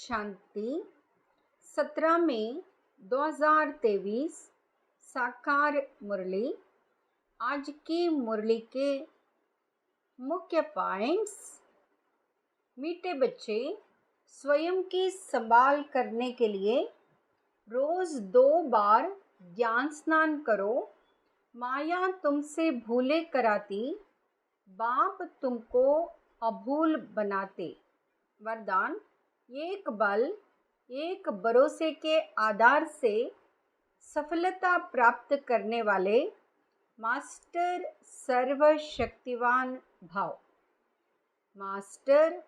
शांति 17 मई 2023 साकार मुरली। आज की मुरली के मुख्य पॉइंट्स। मीठे बच्चे, स्वयं की संभाल करने के लिए रोज 2 बार ज्ञान स्नान करो। माया तुमसे भूले कराती, बाप तुमको अभूल बनाते। वरदान: एक बल, एक भरोसे के आधार से सफलता प्राप्त करने वाले मास्टर सर्वशक्तिवान भाव। मास्टर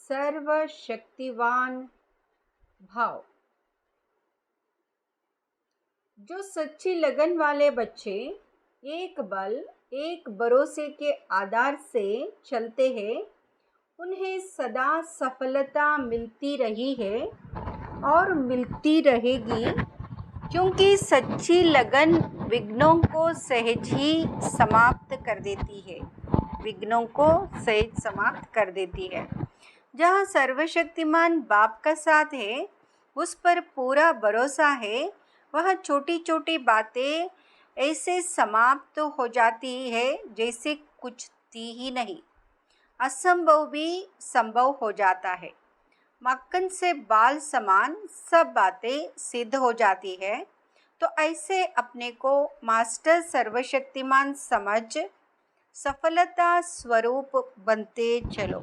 सर्वशक्तिवान भाव। जो सच्ची लगन वाले बच्चे एक बल, एक भरोसे के आधार से चलते हैं, उन्हें सदा सफलता मिलती रही है और मिलती रहेगी, क्योंकि सच्ची लगन विघ्नों को सहज ही समाप्त कर देती है। विघ्नों को सहज समाप्त कर देती है। जहाँ सर्वशक्तिमान बाप का साथ है, उस पर पूरा भरोसा है, वह छोटी छोटी बातें ऐसे समाप्त हो जाती है जैसे कुछ थी ही नहीं। असंभव भी संभव हो जाता है। मक्खन से बाल समान सब बातें सिद्ध हो जाती है। तो ऐसे अपने को मास्टर सर्वशक्तिमान समझ सफलता स्वरूप बनते चलो।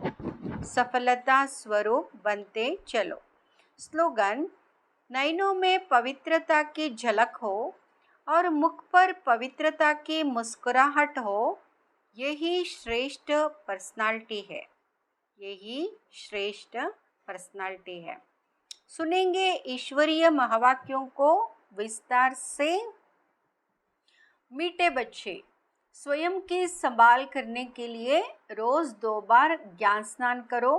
सफलता स्वरूप बनते चलो। स्लोगन: नयनों में पवित्रता की झलक हो और मुख पर पवित्रता की मुस्कुराहट हो, यही श्रेष्ठ पर्सनालिटी है। यही श्रेष्ठ पर्सनालिटी है। सुनेंगे ईश्वरीय महावाक्यों को विस्तार से। मीठे बच्चे, स्वयं की संभाल करने के लिए रोज 2 बार ज्ञान स्नान करो।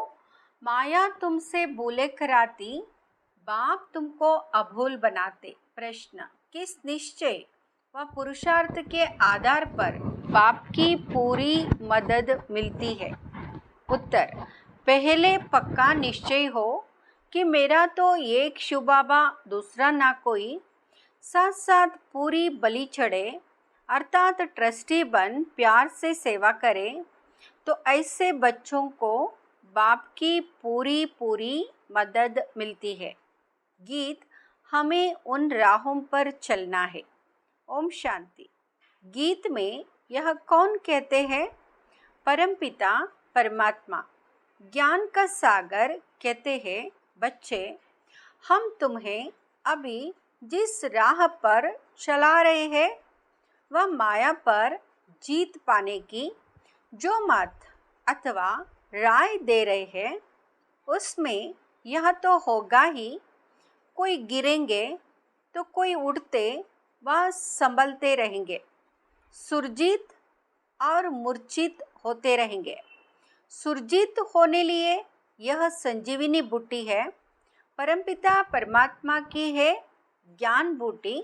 माया तुमसे भूले कराती, बाप तुमको अभूल बनाते। प्रश्न: किस निश्चय व पुरुषार्थ के आधार पर बाप की पूरी मदद मिलती है? उत्तर: पहले पक्का निश्चय हो कि मेरा तो एक शिव बाबा, दूसरा ना कोई, साथ साथ पूरी बलि चढ़े अर्थात ट्रस्टी बन प्यार से सेवा करे, तो ऐसे बच्चों को बाप की पूरी मदद मिलती है। गीत: हमें उन राहों पर चलना है। ओम शांति। गीत में यह कौन कहते हैं? परमपिता परमात्मा ज्ञान का सागर कहते हैं, बच्चे, हम तुम्हें अभी जिस राह पर चला रहे हैं, वह माया पर जीत पाने की जो मत अथवा राय दे रहे हैं, उसमें यह तो होगा ही, कोई गिरेंगे तो कोई उठते व संभलते रहेंगे, सुरजीत और मूर्छित होते रहेंगे। सुरजीत होने लिए यह संजीवनी बूटी है, परमपिता परमात्मा की है ज्ञान बूटी।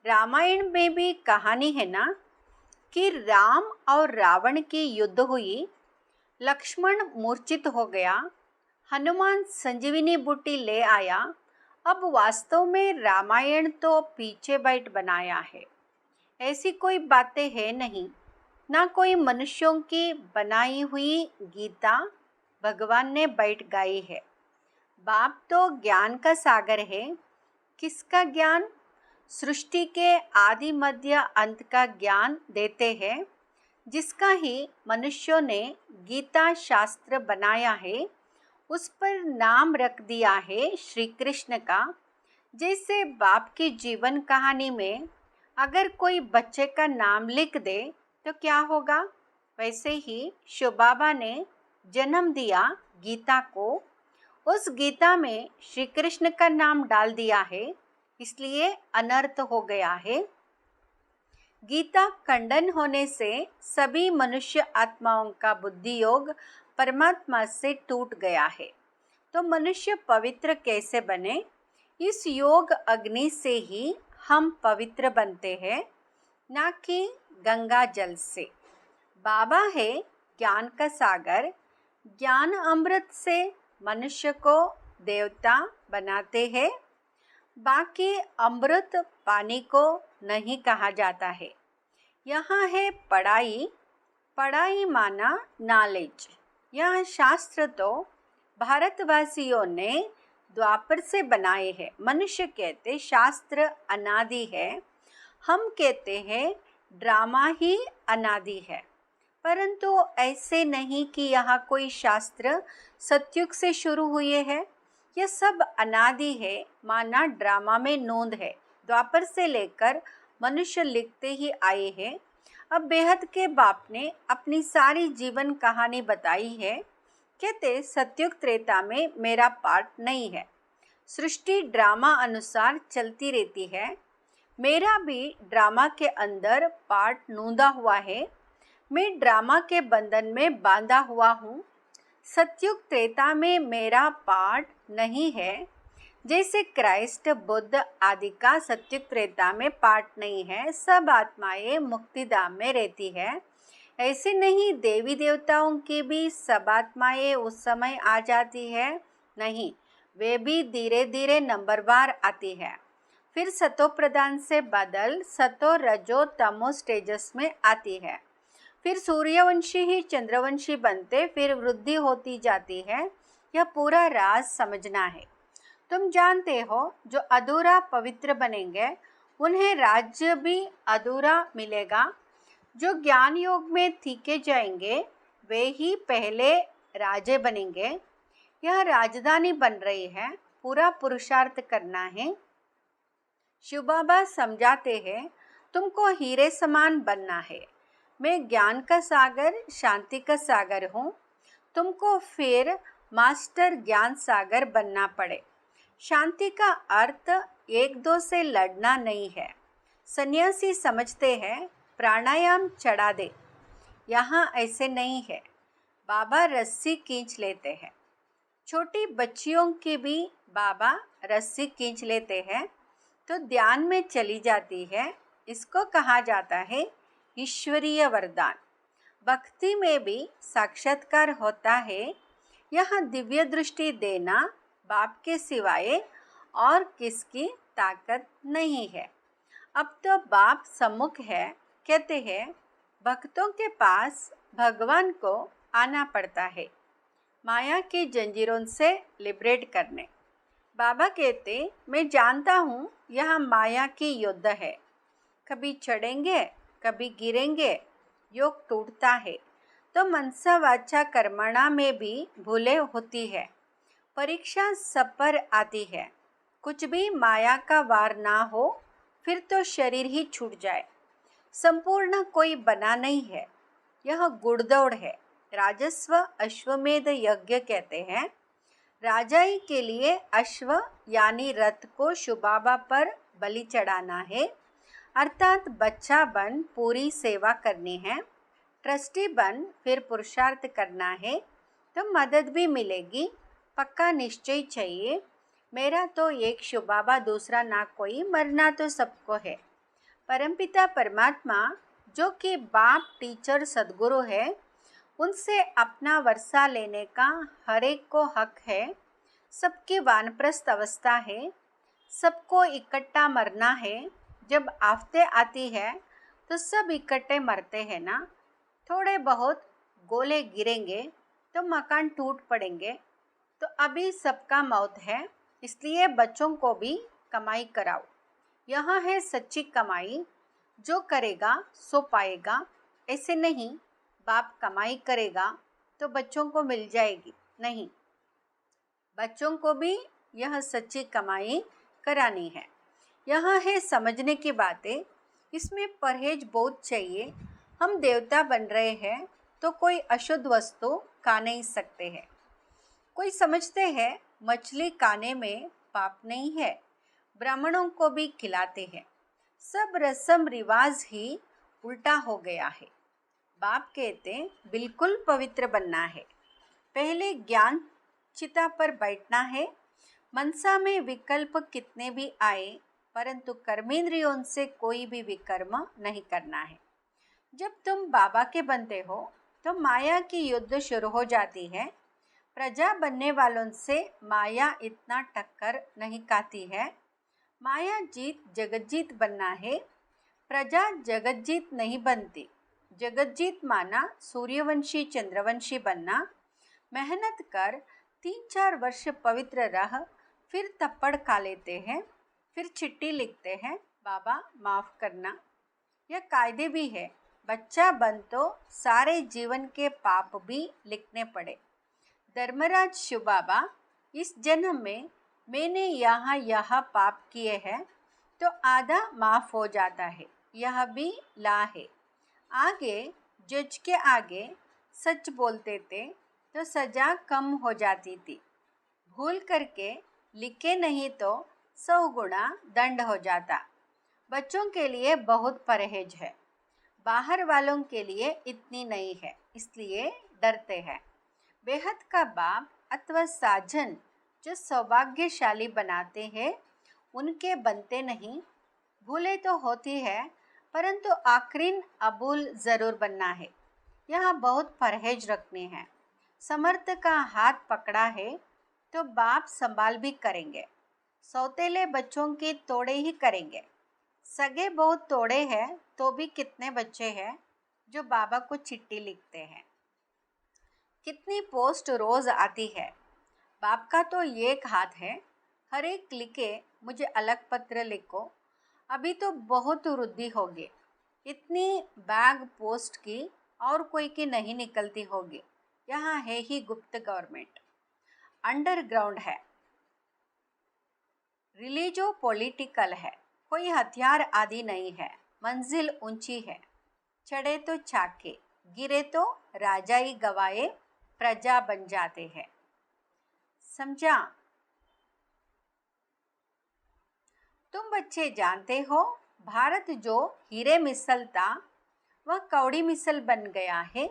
रामायण में भी कहानी है ना कि राम और रावण की युद्ध हुई, लक्ष्मण मूर्छित हो गया, हनुमान संजीवनी बूटी ले आया। अब वास्तव में रामायण तो पीछे बैठ बनाया है, ऐसी कोई बातें है नहीं, ना कोई मनुष्यों की बनाई हुई गीता भगवान ने बैठ गाई है। बाप तो ज्ञान का सागर है। किसका ज्ञान? सृष्टि के आदि मध्य अंत का ज्ञान देते हैं, जिसका ही मनुष्यों ने गीता शास्त्र बनाया है। उस पर नाम रख दिया है श्री कृष्ण का। जैसे बाप की जीवन कहानी में अगर कोई बच्चे का नाम लिख दे तो क्या होगा, वैसे ही शिव बाबा ने जन्म दिया गीता को। उस गीता में श्री कृष्ण का नाम डाल दिया है, इसलिए अनर्थ हो गया है। गीता खंडन होने से सभी मनुष्य आत्माओं का बुद्धि योग परमात्मा से टूट गया है। तो मनुष्य पवित्र कैसे बने? इस योग अग्नि से ही हम पवित्र बनते हैं, ना कि गंगा जल से। बाबा है ज्ञान का सागर। ज्ञान अमृत से मनुष्य को देवता बनाते हैं। बाकी अमृत पानी को नहीं कहा जाता है। यहाँ है पढ़ाई, पढ़ाई माना नॉलेज। यह शास्त्र तो भारतवासियों ने द्वापर से बनाए हैं। मनुष्य कहते शास्त्र अनादि है, हम कहते हैं ड्रामा ही अनादि है। परंतु ऐसे नहीं कि यहाँ कोई शास्त्र सतयुग से शुरू हुए हैं। यह सब अनादि है, माना ड्रामा में नोंद है। द्वापर से लेकर मनुष्य लिखते ही आए हैं। अब बेहद के बाप ने अपनी सारी जीवन कहानी बताई है। कहते सतयुग त्रेता में मेरा पार्ट नहीं है। सृष्टि ड्रामा अनुसार चलती रहती है। मेरा भी ड्रामा के अंदर पार्ट नूंदा हुआ है। मैं ड्रामा के बंधन में बांधा हुआ हूँ। सतयुग त्रेता में मेरा पार्ट नहीं है। जैसे क्राइस्ट, बुद्ध आदि का सतयुग त्रेता में पार्ट नहीं है। सब आत्माएं मुक्तिधाम में रहती है। ऐसे नहीं देवी देवताओं की भी सब आत्माएं उस समय आ जाती है, नहीं, वे भी धीरे धीरे नंबरवार आती है। फिर सतो प्रधान से बदल सतो रजो तमो स्टेजस में आती है। फिर सूर्यवंशी ही चंद्रवंशी बनते, फिर वृद्धि होती जाती है। यह पूरा राज समझना है। तुम जानते हो जो अधूरा पवित्र बनेंगे उन्हें राज्य भी अधूरा मिलेगा। जो ज्ञान योग में थीके जाएंगे वे ही पहले राजे बनेंगे। यह राजधानी बन रही है, पूरा पुरुषार्थ करना है। शिव बाबा समझाते हैं तुमको हीरे समान बनना है। मैं ज्ञान का सागर, शांति का सागर हूँ। तुमको फिर मास्टर ज्ञान सागर बनना पड़े। शांति का अर्थ एक दो से लड़ना नहीं है। सन्यासी समझते हैं प्राणायाम चढ़ा दे, यहाँ ऐसे नहीं है। बाबा रस्सी खींच लेते हैं। छोटी बच्चियों की भी बाबा रस्सी खींच लेते हैं तो ध्यान में चली जाती है। इसको कहा जाता है ईश्वरीय वरदान। भक्ति में भी साक्षात्कार होता है। यहाँ दिव्य दृष्टि देना बाप के सिवाय और किसकी ताकत नहीं है। अब तो बाप सम्मुख है। कहते हैं भक्तों के पास भगवान को आना पड़ता है माया की जंजीरों से लिबरेट करने। बाबा कहते मैं जानता हूँ यह माया की युद्ध है। कभी चढ़ेंगे, कभी गिरेंगे, योग टूटता है। तो मनसा वाचा कर्मणा में भी भूलें होती है। परीक्षा सब पर आती है। कुछ भी माया का वार ना हो फिर तो शरीर ही छूट जाए। संपूर्ण कोई बना नहीं है, यह गुड़दौड़ है। राजस्व अश्वमेध यज्ञ कहते हैं। राजाई के लिए अश्व यानी रथ को शुबाबा पर बलि चढ़ाना है, अर्थात बच्चा बन पूरी सेवा करनी है। ट्रस्टी बन फिर पुरुषार्थ करना है तो मदद भी मिलेगी। पक्का निश्चय चाहिए। मेरा तो एक शुबाबा, दूसरा ना कोई, मरना तो सबको है। परमपिता परमात्मा जो कि बाप, टीचर, सदगुरु है, उनसे अपना वर्षा लेने का हर एक को हक है। सबकी वानप्रस्थ अवस्था है, सबको इकट्ठा मरना है। जब आफतें आती है तो सब इकट्ठे मरते हैं ना। थोड़े बहुत गोले गिरेंगे तो मकान टूट पड़ेंगे। तो अभी सबका मौत है, इसलिए बच्चों को भी कमाई कराओ। यहाँ है सच्ची कमाई। जो करेगा सो पाएगा। ऐसे नहीं बाप कमाई करेगा तो बच्चों को मिल जाएगी, नहीं, बच्चों को भी यह सच्ची कमाई करानी है। यहाँ है समझने की बातें। इसमें परहेज बहुत चाहिए। हम देवता बन रहे हैं तो कोई अशुद्ध वस्तु खा नहीं सकते हैं। कोई समझते हैं मछली खाने में पाप नहीं है, ब्राह्मणों को भी खिलाते हैं। सब रस्म रिवाज ही उल्टा हो गया है। बाप कहते बिल्कुल पवित्र बनना है। पहले ज्ञान चिता पर बैठना है। मनसा में विकल्प कितने भी आए परंतु कर्मेंद्रियों से कोई भी विकर्म नहीं करना है। जब तुम बाबा के बनते हो तो माया की युद्ध शुरू हो जाती है। प्रजा बनने वालों से माया इतना टक्कर नहीं खाती है। माया जीत जगज्जीत बनना है, प्रजा जगज्जीत नहीं बनती। जगज्जीत माना सूर्यवंशी चंद्रवंशी बनना। मेहनत कर 3-4 वर्ष पवित्र रह, फिर थप्पड़ खा लेते हैं, फिर चिट्ठी लिखते हैं, बाबा माफ़ करना। यह कायदे भी है, बच्चा बन तो सारे जीवन के पाप भी लिखने पड़े। धर्मराज शिव बाबा, इस जन्म में मैंने यह पाप किए हैं तो आधा माफ़ हो जाता है, यह भी ला है। आगे जज के आगे सच बोलते थे तो सज़ा कम हो जाती थी। भूल करके लिखे नहीं तो 100 गुना दंड हो जाता। बच्चों के लिए बहुत परहेज है, बाहर वालों के लिए इतनी नहीं है, इसलिए डरते हैं। बेहद का बाप अथवा साजन जो सौभाग्यशाली बनाते हैं उनके बनते नहीं। भूले तो होती है, परंतु आखिरीन अबूल ज़रूर बनना है। यहाँ बहुत परहेज रखने हैं। समर्थ का हाथ पकड़ा है तो बाप संभाल भी करेंगे। सौतेले बच्चों की तोड़े ही करेंगे। सगे बहुत तोड़े हैं तो भी कितने बच्चे हैं जो बाबा को चिट्ठी लिखते हैं। कितनी पोस्ट रोज़ आती है। बाप का तो एक हाथ है, हर एक लिखे मुझे अलग पत्र लिखो। अभी तो बहुत वृद्धि होगी, इतनी बैग पोस्ट की और कोई की नहीं निकलती होगी। यहाँ है ही गुप्त गवर्नमेंट, अंडरग्राउंड है, रिलीजो पॉलिटिकल है, कोई हथियार आदि नहीं है। मंजिल ऊंची है, चढ़े तो चाके, गिरे तो राजा ही गवाए, प्रजा बन जाते हैं। समझा? तुम बच्चे जानते हो, भारत जो हीरे मिसल था वह कौड़ी मिसल बन गया है।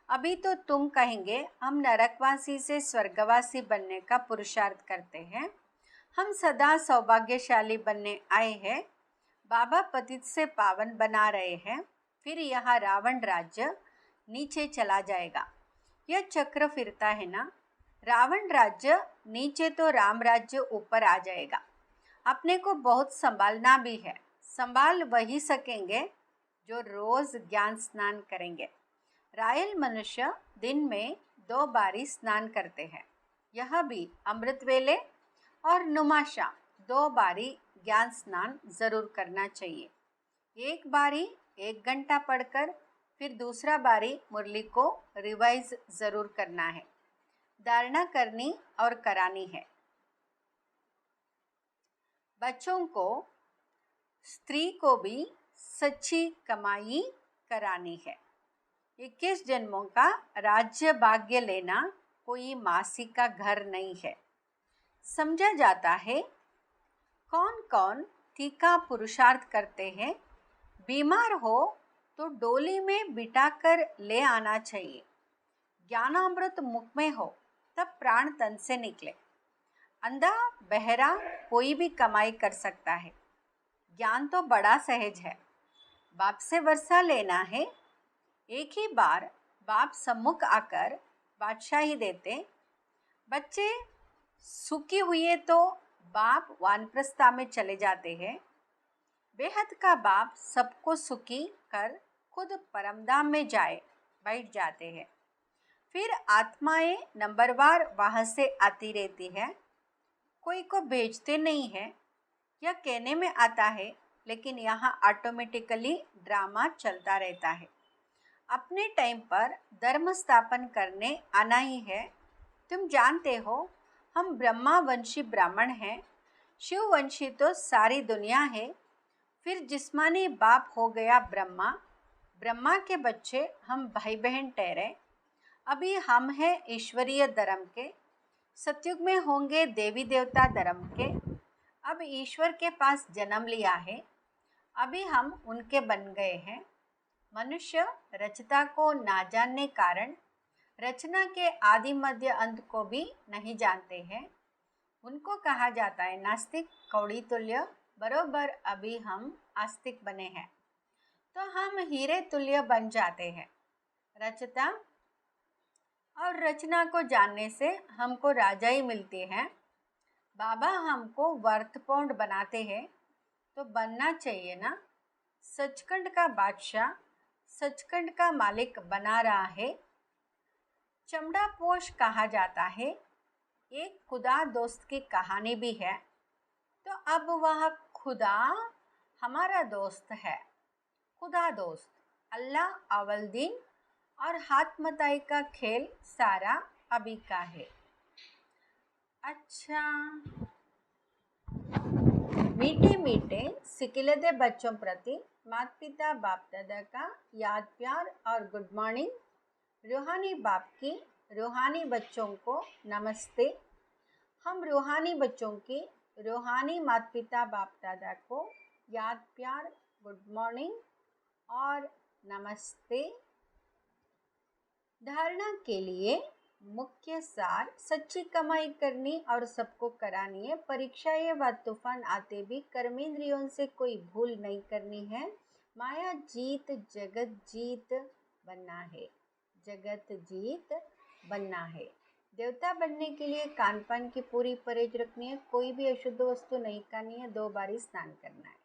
अभी तो तुम कहेंगे हम नरकवासी से स्वर्गवासी बनने का पुरुषार्थ करते हैं, हम सदा सौभाग्यशाली बनने आए हैं। बाबा पतित से पावन बना रहे हैं, फिर यह रावण राज्य नीचे चला जाएगा। यह चक्र फिरता है ना, रावण राज्य नीचे तो राम राज्य ऊपर आ जाएगा। अपने को बहुत संभालना भी है। संभाल वही सकेंगे जो रोज़ ज्ञान स्नान करेंगे। रायल मनुष्य दिन में 2 बारी स्नान करते हैं, यह भी अमृत वेले और नुमाशा 2 बारी ज्ञान स्नान ज़रूर करना चाहिए। एक बारी 1 घंटा पढ़कर फिर दूसरा बारी मुरली को रिवाइज ज़रूर करना है। धारणा करनी और करानी है। बच्चों को, स्त्री को भी सच्ची कमाई करानी है। 21 जन्मों का राज्य भाग्य लेना कोई मासी का घर नहीं है। समझा जाता है। कौन कौन तीखा पुरुषार्थ करते हैं। बीमार हो तो डोली में बिठाकर ले आना चाहिए। ज्ञानामृत मुख में हो तब प्राण तन से निकले। अंधा बहरा कोई भी कमाई कर सकता है। ज्ञान तो बड़ा सहज है। बाप से वर्षा लेना है। एक ही बार बाप सम्मुख आकर बादशाही देते। बच्चे सुखी हुए तो बाप वानप्रस्था में चले जाते हैं। बेहद का बाप सबको सुखी कर खुद परमधाम में बैठ जाते हैं। फिर आत्माएं नंबरवार वहाँ से आती रहती है। कोई को भेजते नहीं है, यह कहने में आता है, लेकिन यहाँ ऑटोमेटिकली ड्रामा चलता रहता है। अपने टाइम पर धर्म स्थापन करने आना ही है। तुम जानते हो हम ब्रह्मावंशी ब्राह्मण हैं, शिववंशी तो सारी दुनिया है। फिर जिस्मानी बाप हो गया ब्रह्मा, ब्रह्मा के बच्चे हम भाई बहन ठहरे। अभी हम हैं ईश्वरीय धर्म के, सतयुग में होंगे देवी देवता धर्म के। अब ईश्वर के पास जन्म लिया है, अभी हम उनके बन गए हैं। मनुष्य रचता को ना जानने कारण रचना के आदि मध्य अंत को भी नहीं जानते हैं। उनको कहा जाता है नास्तिक, कौड़ी तुल्य। बरोबर अभी हम आस्तिक बने हैं तो हम हीरे तुल्य बन जाते हैं। रचता और रचना को जानने से हमको राजा ही मिलते हैं। बाबा हमको वर्थपौंड बनाते हैं तो बनना चाहिए ना। सचखंड का बादशाह सचखंड का मालिक बना रहा है। चमड़ा पोश कहा जाता है। एक खुदा दोस्त की कहानी भी है। तो अब वह खुदा हमारा दोस्त है। खुदा दोस्त अल्लाह अव्वल दिन और हाथ मताई का खेल सारा अभी का है। अच्छा, मीठे मीठे सिकिलते बच्चों प्रति माता पिता बाप दादा का याद प्यार और गुड मॉर्निंग। रूहानी बाप की रूहानी बच्चों को नमस्ते। हम रूहानी बच्चों की रूहानी माता पिता बाप दादा को याद प्यार गुड मॉर्निंग और नमस्ते। धारणा के लिए मुख्य सार सच्ची कमाई करनी और सबको करानी है। परीक्षाएं व तूफान आते भी कर्मेंद्रियों से कोई भूल नहीं करनी है। माया जीत जगत जीत बनना है। जगत जीत बनना है। देवता बनने के लिए खान पान की पूरी परहेज रखनी है। कोई भी अशुद्ध वस्तु नहीं खानी है। 2 बार स्नान करना है।